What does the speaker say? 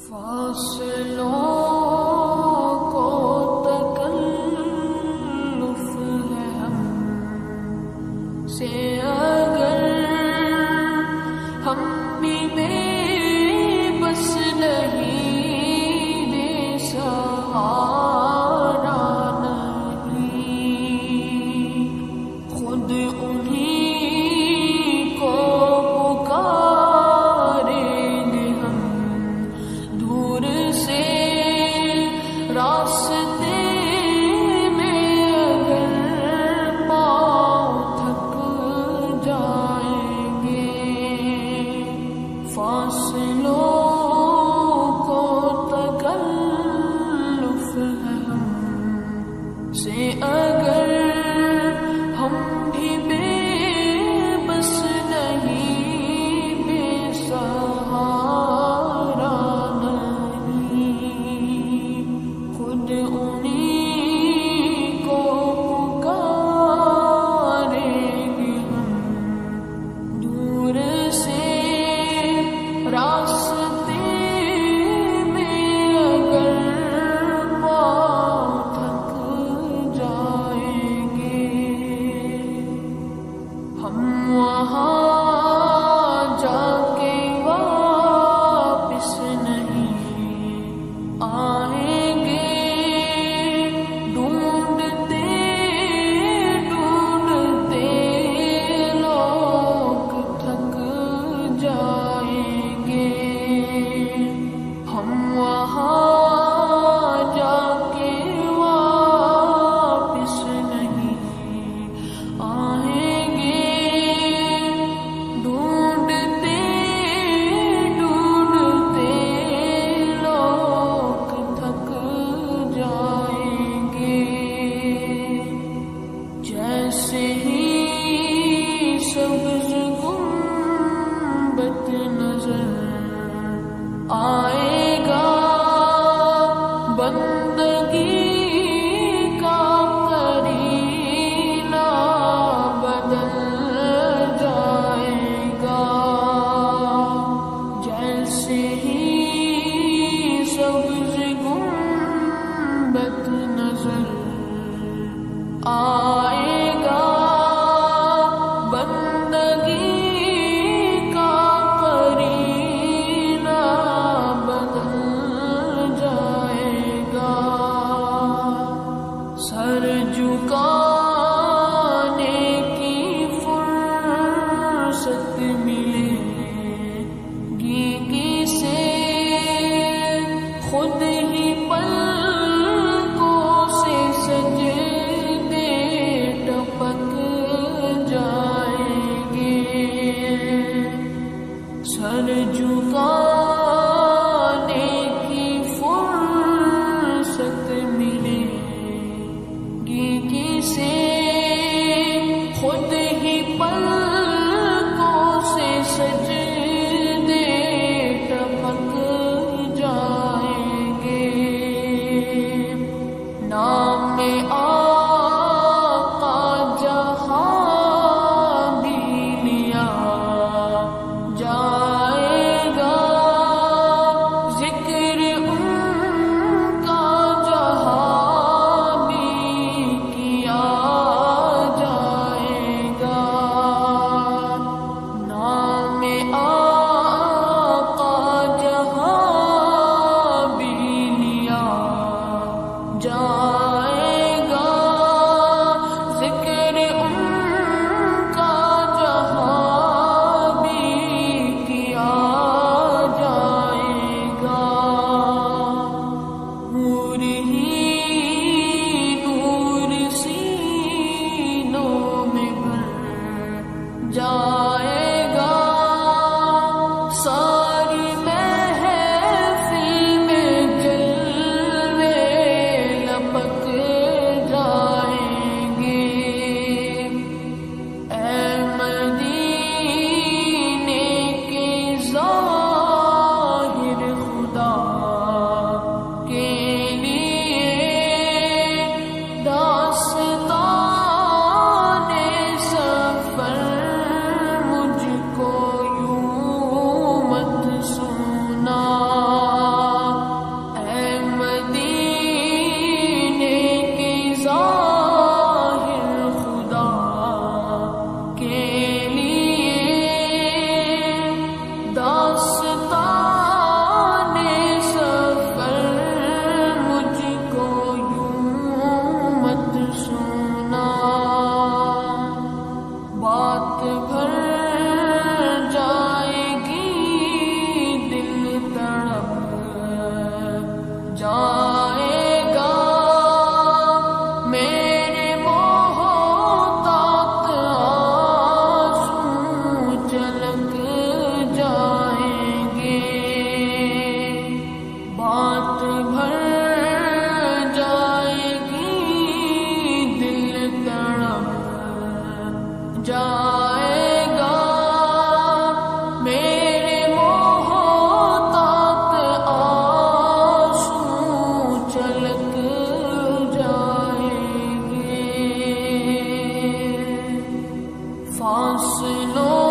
فاصلوں کو تکلف ہے ہم سے اگر ہم بھی بے بس نہیں بے سہارا نہیں خود انہیں کو پکاریں گے ہم دور سے راستے میں اگر پاؤں تھک جائیں گے فاصلوں کو تکلف ہے ہم سے اگر ہم بھی بے بس نہیں بے سہارا نہیں خود انہیں کو پکاریں گے ہم دور سے راستے میں اگر پاؤں تھک جائیں گے ہم وہاں جا کے واپس نہیں آئیں گے ڈھونڈتے ڈھونڈتے لوگ تھک جائیں گے ہم وہاں جا کے واپس نہیں آئیں گے ڈھونڈتے ڈھونڈتے لوگ تھک جائیں گے جیسے ہی سبز گنبد نظر آئے گا بندگی کا کرینہ بدل جائے گا جیسے ہی سبز گنبد نظر آئے گا بندگی کا کرینہ بدل جائے گا سر جھکانے کی فرصت ملے گی کسے خود ہی پلکوں سے سجدے ٹپک جائیں گے سر جھکانے کی فرصت ملے گی کسے خود ہی پلکوں سے سجدے ٹپک جائیں سنو